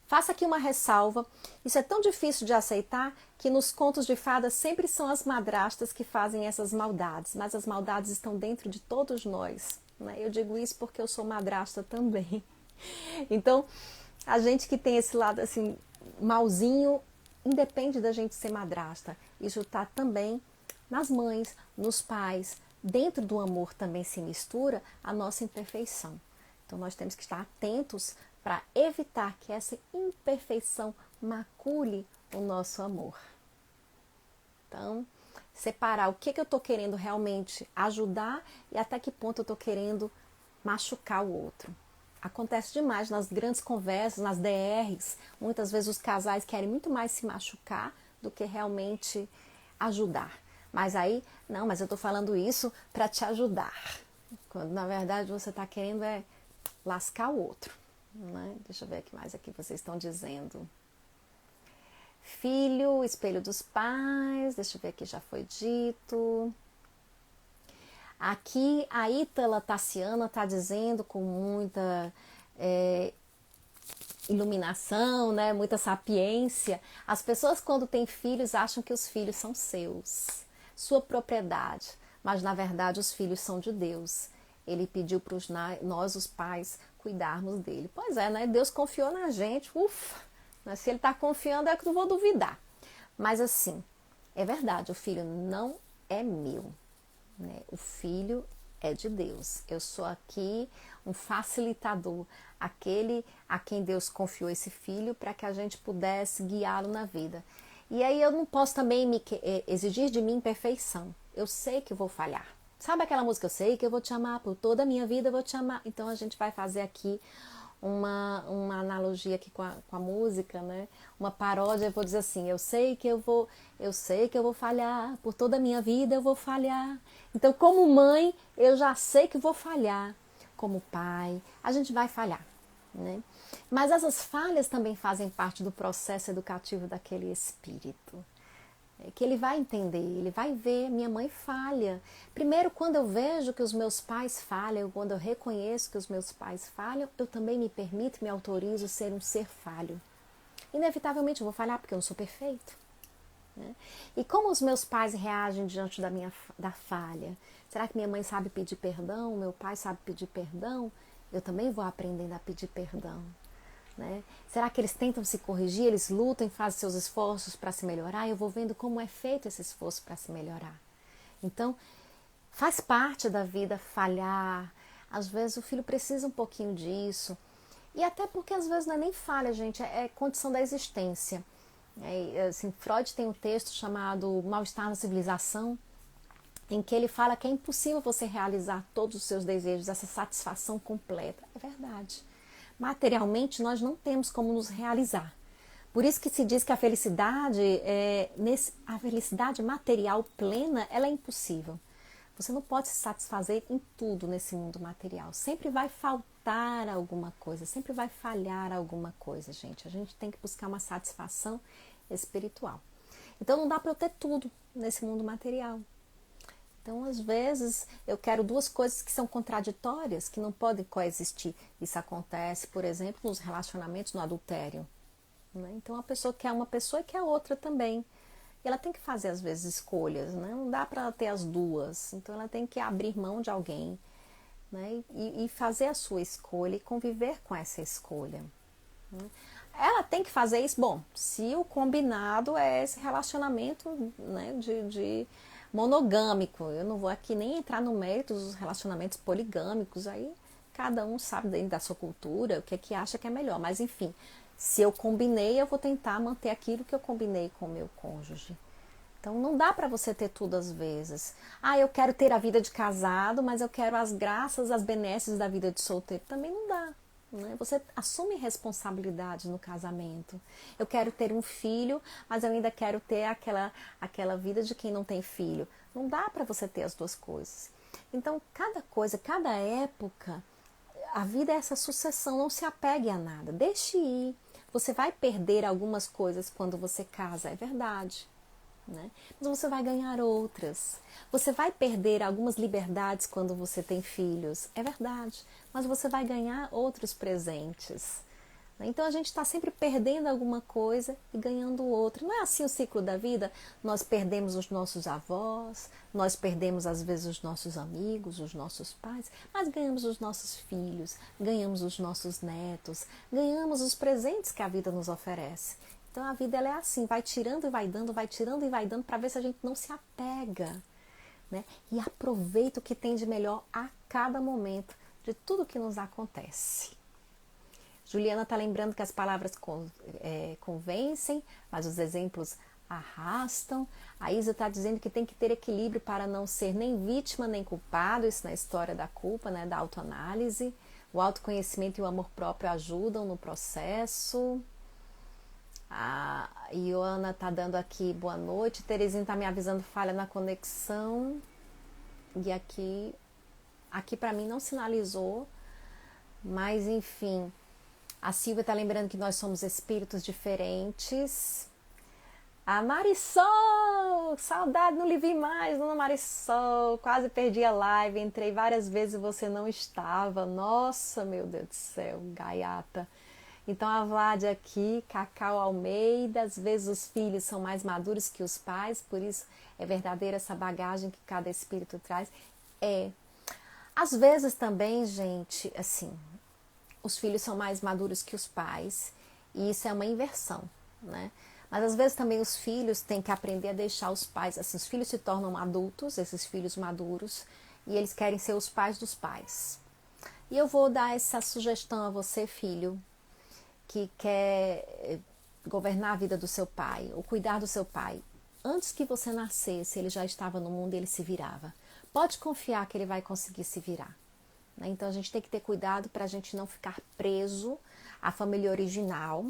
Faça aqui uma ressalva. Isso é tão difícil de aceitar que nos contos de fadas sempre são as madrastas que fazem essas maldades. Mas as maldades estão dentro de todos nós. Eu digo isso porque eu sou madrasta também. Então, a gente que tem esse lado assim, malzinho, independe da gente ser madrasta. Isso está também nas mães, nos pais. Dentro do amor também se mistura a nossa imperfeição. Então nós temos que estar atentos para evitar que essa imperfeição macule o nosso amor. Então, separar o que eu estou querendo realmente ajudar e até que ponto eu estou querendo machucar o outro. Acontece demais nas grandes conversas, nas DRs. Muitas vezes os casais querem muito mais se machucar do que realmente ajudar. Mas aí, não, mas eu tô falando isso para te ajudar. Quando na verdade você tá querendo lascar o outro. Né? Deixa eu ver o que mais aqui vocês estão dizendo. Filho, espelho dos pais. Deixa eu ver aqui, já foi dito. Aqui a Ítala Tassiana está dizendo com muita iluminação, né, muita sapiência. As pessoas quando têm filhos acham que os filhos são seus, sua propriedade, mas na verdade os filhos são de Deus. Ele pediu para nós, os pais, cuidarmos dele. Pois é, né? Deus confiou na gente, ufa, mas se ele está confiando é que eu não vou duvidar. Mas assim, é verdade, o filho não é meu. Né? O filho é de Deus. Eu sou aqui um facilitador, aquele a quem Deus confiou esse filho para que a gente pudesse guiá-lo na vida. E aí eu não posso também exigir de mim perfeição. Eu sei que vou falhar. Sabe aquela música, eu sei que eu vou te amar, por toda a minha vida eu vou te amar. Então a gente vai fazer aqui uma analogia aqui com a música, né? Uma paródia, eu vou dizer assim, eu sei que eu vou falhar, por toda a minha vida eu vou falhar. Então, como mãe, eu já sei que vou falhar. Como pai, a gente vai falhar, né? Mas essas falhas também fazem parte do processo educativo daquele espírito. Que ele vai entender, ele vai ver, minha mãe falha. Primeiro, quando eu vejo que os meus pais falham, quando eu reconheço que os meus pais falham, eu também me permito, me autorizo a ser um ser falho. Inevitavelmente eu vou falhar porque eu não sou perfeito. Né? E como os meus pais reagem diante da falha? Será que minha mãe sabe pedir perdão? Meu pai sabe pedir perdão? Eu também vou aprendendo a pedir perdão. Né? Será que eles tentam se corrigir, eles lutam e fazem seus esforços para se melhorar? Eu vou vendo como é feito esse esforço para se melhorar. Então, faz parte da vida falhar. Às vezes o filho precisa um pouquinho disso. E até porque às vezes não é nem falha, gente, é condição da existência. Assim, Freud tem um texto chamado Mal-Estar na Civilização, em que ele fala que é impossível você realizar todos os seus desejos, essa satisfação completa. É verdade. Materialmente nós não temos como nos realizar. Por isso que se diz que a felicidade, a felicidade material plena, ela é impossível. Você não pode se satisfazer em tudo nesse mundo material. Sempre vai faltar alguma coisa, sempre vai falhar alguma coisa, gente. A gente tem que buscar uma satisfação espiritual. Então não dá para eu ter tudo nesse mundo material. Então, às vezes, eu quero duas coisas que são contraditórias, que não podem coexistir. Isso acontece, por exemplo, nos relacionamentos, no adultério. Né? Então, a pessoa quer uma pessoa e quer outra também. E ela tem que fazer, às vezes, escolhas. Né? Não dá para ela ter as duas. Então, ela tem que abrir mão de alguém, né? E fazer a sua escolha e conviver com essa escolha. Né? Ela tem que fazer isso, bom, se o combinado é esse relacionamento, né, de monogâmico. Eu não vou aqui nem entrar no mérito dos relacionamentos poligâmicos, aí cada um sabe dentro da sua cultura o que é que acha que é melhor. Mas enfim, se eu combinei, eu vou tentar manter aquilo que eu combinei com o meu cônjuge. Então não dá para você ter tudo às vezes. Ah, eu quero ter a vida de casado, mas eu quero as graças, as benesses da vida de solteiro. Também não dá. Né? Você assume responsabilidade no casamento. Eu quero ter um filho, mas eu ainda quero ter aquela vida de quem não tem filho. Não dá para você ter as duas coisas. Então, cada coisa, cada época, a vida é essa sucessão. Não se apegue a nada. Deixe ir. Você vai perder algumas coisas quando você casa, é verdade. Né? Mas você vai ganhar outras. Você vai perder algumas liberdades quando você tem filhos, é verdade, mas você vai ganhar outros presentes. Então a gente está sempre perdendo alguma coisa e ganhando outra. Não é assim o ciclo da vida? Nós perdemos os nossos avós, nós perdemos às vezes os nossos amigos, os nossos pais, mas ganhamos os nossos filhos, ganhamos os nossos netos, ganhamos os presentes que a vida nos oferece. Então a vida ela é assim, vai tirando e vai dando, vai tirando e vai dando para ver se a gente não se apega, né? E aproveita o que tem de melhor a cada momento de tudo que nos acontece. Juliana está lembrando que as palavras convencem, mas os exemplos arrastam. A Isa está dizendo que tem que ter equilíbrio para não ser nem vítima nem culpado, isso na história da culpa, né, da autoanálise. O autoconhecimento e o amor próprio ajudam no processo. A Ioana tá dando aqui boa noite. Terezinha tá me avisando falha na conexão. E aqui para mim não sinalizou. Mas enfim. A Silvia tá lembrando que nós somos espíritos diferentes. A Marisol! Saudade, não lhe vi mais, dona Marisol. Quase perdi a live, entrei várias vezes e você não estava. Nossa, meu Deus do céu, gaiata. Então a Vlad aqui, Cacau Almeida, às vezes os filhos são mais maduros que os pais, por isso é verdadeira essa bagagem que cada espírito traz. Às vezes também, gente, assim, os filhos são mais maduros que os pais, e isso é uma inversão, né? Mas às vezes também os filhos têm que aprender a deixar os pais, assim, os filhos se tornam adultos, esses filhos maduros, e eles querem ser os pais dos pais. E eu vou dar essa sugestão a você, filho, que quer governar a vida do seu pai, ou cuidar do seu pai. Antes que você nascesse, ele já estava no mundo e ele se virava. Pode confiar que ele vai conseguir se virar. Né? Então a gente tem que ter cuidado para a gente não ficar preso à família original,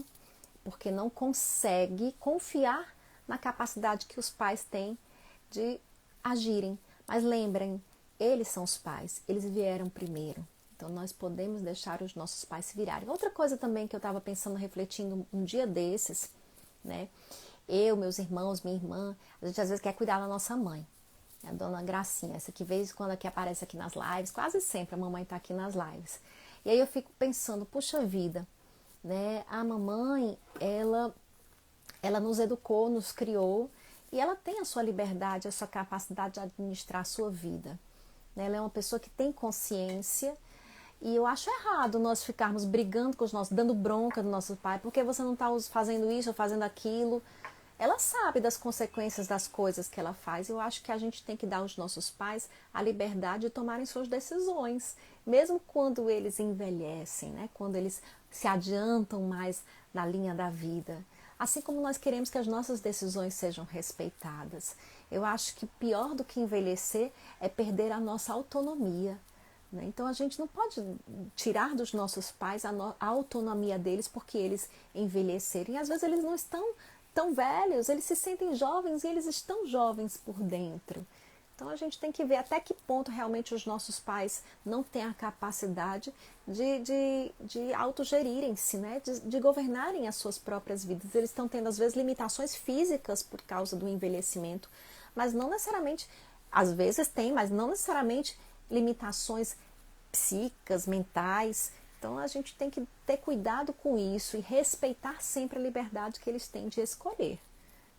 porque não consegue confiar na capacidade que os pais têm de agirem. Mas lembrem, eles são os pais, eles vieram primeiro. Então nós podemos deixar os nossos pais se virarem. Outra coisa também que eu estava pensando, refletindo um dia desses, né? Eu, meus irmãos, minha irmã, a gente às vezes quer cuidar da nossa mãe. A dona Gracinha, essa que vez quando aqui aparece aqui nas lives, quase sempre a mamãe está aqui nas lives. E aí eu fico pensando, puxa vida, né? A mamãe, ela nos educou, nos criou e ela tem a sua liberdade, a sua capacidade de administrar a sua vida. Né? Ela é uma pessoa que tem consciência e eu acho errado nós ficarmos brigando com os nossos, dando bronca do nosso pai, porque você não está fazendo isso ou fazendo aquilo. Ela sabe das consequências das coisas que ela faz. Eu acho que a gente tem que dar aos nossos pais a liberdade de tomarem suas decisões, mesmo quando eles envelhecem, né? Quando eles se adiantam mais na linha da vida. Assim como nós queremos que as nossas decisões sejam respeitadas. Eu acho que pior do que envelhecer é perder a nossa autonomia. Né? Então a gente não pode tirar dos nossos pais a autonomia deles porque eles envelhecerem. Às vezes eles não estão tão velhos, eles se sentem jovens e eles estão jovens por dentro. Então a gente tem que ver até que ponto realmente os nossos pais não têm a capacidade de autogerirem-se, né? de governarem as suas próprias vidas. Eles estão tendo às vezes limitações físicas por causa do envelhecimento, mas não necessariamente, às vezes tem, mas não necessariamente limitações psíquicas, mentais. Então a gente tem que ter cuidado com isso e respeitar sempre a liberdade que eles têm de escolher.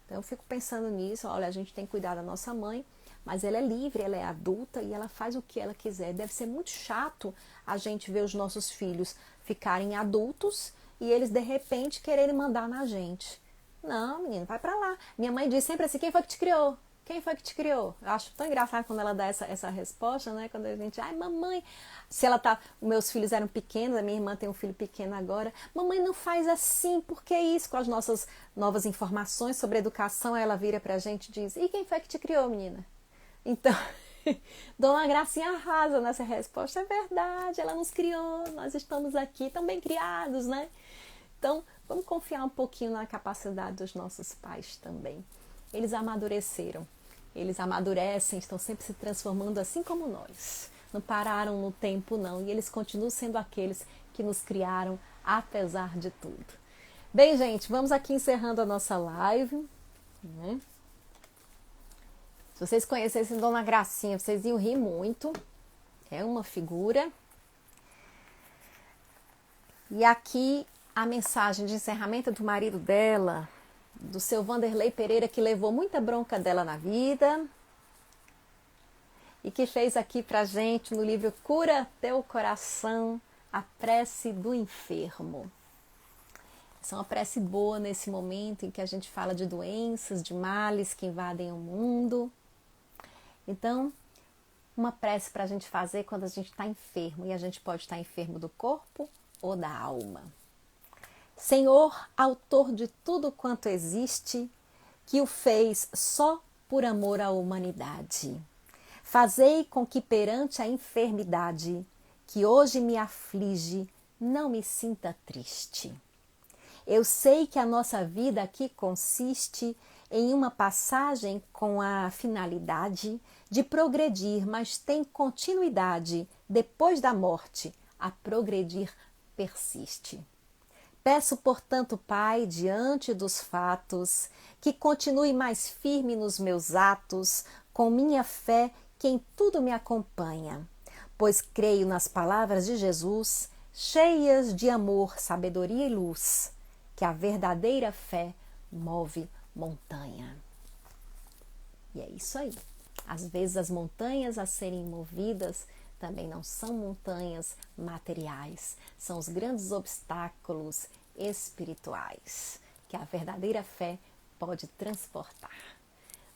Então eu fico pensando nisso, olha, a gente tem que cuidar da nossa mãe, mas ela é livre, ela é adulta e ela faz o que ela quiser. Deve ser muito chato a gente ver os nossos filhos ficarem adultos e eles de repente quererem mandar na gente. Não, menino, vai pra lá. Minha mãe diz sempre assim, quem foi que te criou? Quem foi que te criou? Eu acho tão engraçado quando ela dá essa resposta, né? Quando a gente, ai, mamãe, se ela tá, meus filhos eram pequenos, a minha irmã tem um filho pequeno agora, mamãe não faz assim, por que isso? Com as nossas novas informações sobre educação, ela vira pra gente e diz, e quem foi que te criou, menina? Então, Dona Gracinha arrasa nessa resposta, é verdade, ela nos criou, nós estamos aqui, tão bem criados, né? Então, vamos confiar um pouquinho na capacidade dos nossos pais também. Eles amadureceram, eles amadurecem, estão sempre se transformando assim como nós. Não pararam no tempo não, e eles continuam sendo aqueles que nos criaram apesar de tudo. Bem, gente, vamos aqui encerrando a nossa live, né? Se vocês conhecessem Dona Gracinha, vocês iam rir muito. É uma figura. E aqui a mensagem de encerramento do marido dela, do seu Vanderlei Pereira, que levou muita bronca dela na vida e que fez aqui pra gente no livro Cura Teu Coração, a prece do enfermo. Essa é uma prece boa nesse momento em que a gente fala de doenças, de males que invadem o mundo. Então, uma prece para a gente fazer quando a gente está enfermo, e a gente pode estar enfermo do corpo ou da alma. Senhor, autor de tudo quanto existe, que o fez só por amor à humanidade, fazei com que perante a enfermidade, que hoje me aflige, não me sinta triste. Eu sei que a nossa vida aqui consiste em uma passagem com a finalidade de progredir, mas tem continuidade. Depois da morte, a progredir persiste. Peço, portanto, Pai, diante dos fatos, que continue mais firme nos meus atos, com minha fé que em tudo me acompanha, pois creio nas palavras de Jesus, cheias de amor, sabedoria e luz, que a verdadeira fé move montanha. E é isso aí. Às vezes as montanhas a serem movidas também não são montanhas materiais, são os grandes obstáculos espirituais que a verdadeira fé pode transportar.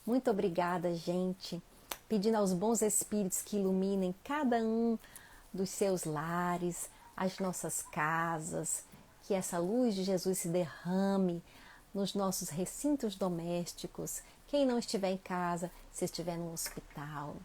Muito obrigada, gente, pedindo aos bons espíritos que iluminem cada um dos seus lares, as nossas casas, que essa luz de Jesus se derrame nos nossos recintos domésticos, quem não estiver em casa, se estiver no hospital.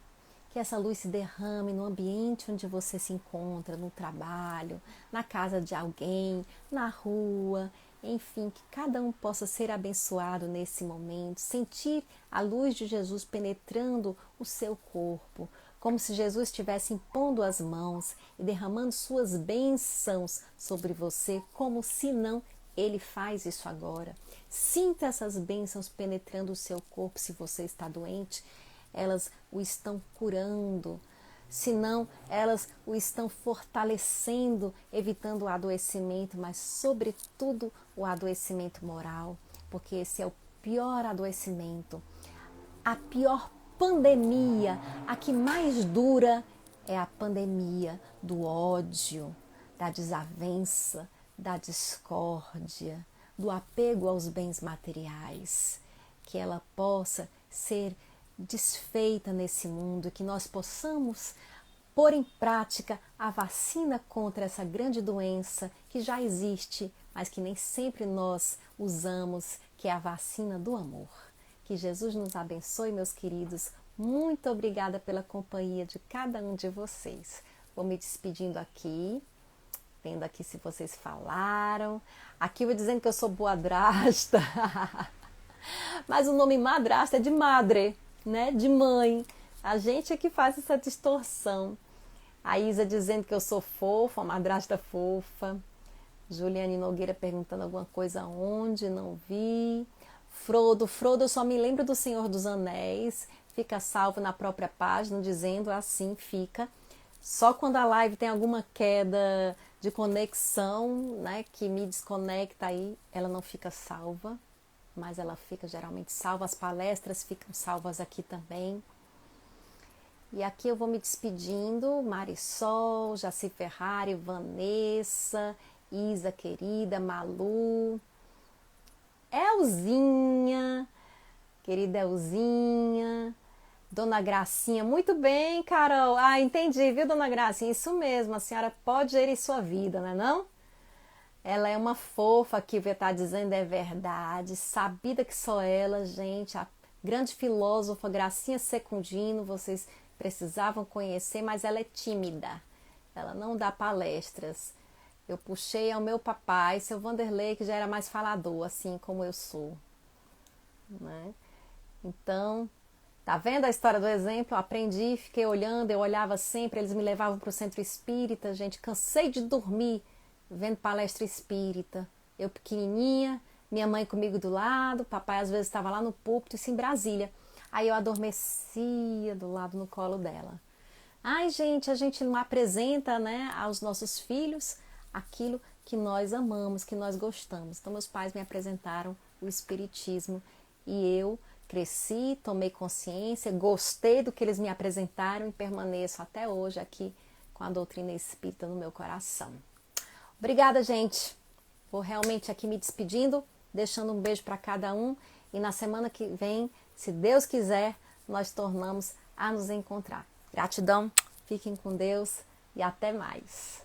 Que essa luz se derrame no ambiente onde você se encontra, no trabalho, na casa de alguém, na rua, enfim, que cada um possa ser abençoado nesse momento, sentir a luz de Jesus penetrando o seu corpo, como se Jesus estivesse impondo as mãos e derramando suas bênçãos sobre você, como se não ele faz isso agora. Sinta essas bênçãos penetrando o seu corpo se você está doente. Elas o estão curando, senão elas o estão fortalecendo, evitando o adoecimento, mas sobretudo o adoecimento moral, porque esse é o pior adoecimento. A pior pandemia, a que mais dura, é a pandemia do ódio, da desavença, da discórdia, do apego aos bens materiais, que ela possa ser desfeita nesse mundo, que nós possamos pôr em prática a vacina contra essa grande doença que já existe, mas que nem sempre nós usamos, que é a vacina do amor. Que Jesus nos abençoe, meus queridos. Muito obrigada pela companhia de cada um de vocês. Vou me despedindo aqui, vendo aqui se vocês falaram. Aqui vou dizendo que eu sou boadrasta, mas o nome madrasta é de madre, né? De mãe. A gente é que faz essa distorção. A Isa dizendo que eu sou fofa, a madrasta fofa. Juliane Nogueira perguntando alguma coisa onde, não vi. Frodo, eu só me lembro do Senhor dos Anéis. Fica salvo na própria página, dizendo assim fica. Só quando a live tem alguma queda de conexão, né, que me desconecta, aí ela não fica salva, mas ela fica geralmente salva. As palestras ficam salvas aqui também. E aqui eu vou me despedindo. Marisol, Jaci Ferrari, Vanessa, Isa querida, Malu, Elzinha, querida Elzinha, Dona Gracinha. Muito bem, Carol. Ah, entendi, viu, Dona Gracinha? Isso mesmo, a senhora pode gerir sua vida, não é não? Ela é uma fofa, que vai estar dizendo é verdade, sabida que só ela, gente, a grande filósofa Gracinha Secundino, vocês precisavam conhecer, mas ela é tímida, ela não dá palestras. Eu puxei ao meu papai, seu Vanderlei, que já era mais falador, assim como eu sou, né? Então, tá vendo a história do exemplo? Eu aprendi, fiquei olhando, eu olhava sempre, eles me levavam para o centro espírita, gente, cansei de dormir vendo palestra espírita. Eu pequenininha, minha mãe comigo do lado, papai às vezes estava lá no púlpito, isso em Brasília. Aí eu adormecia do lado no colo dela. Ai, gente, a gente não apresenta, né, aos nossos filhos aquilo que nós amamos, que nós gostamos. Então, meus pais me apresentaram o espiritismo e eu cresci, tomei consciência, gostei do que eles me apresentaram e permaneço até hoje aqui com a doutrina espírita no meu coração. Obrigada, gente. Vou realmente aqui me despedindo, deixando um beijo para cada um e na semana que vem, se Deus quiser, nós tornamos a nos encontrar. Gratidão, fiquem com Deus e até mais.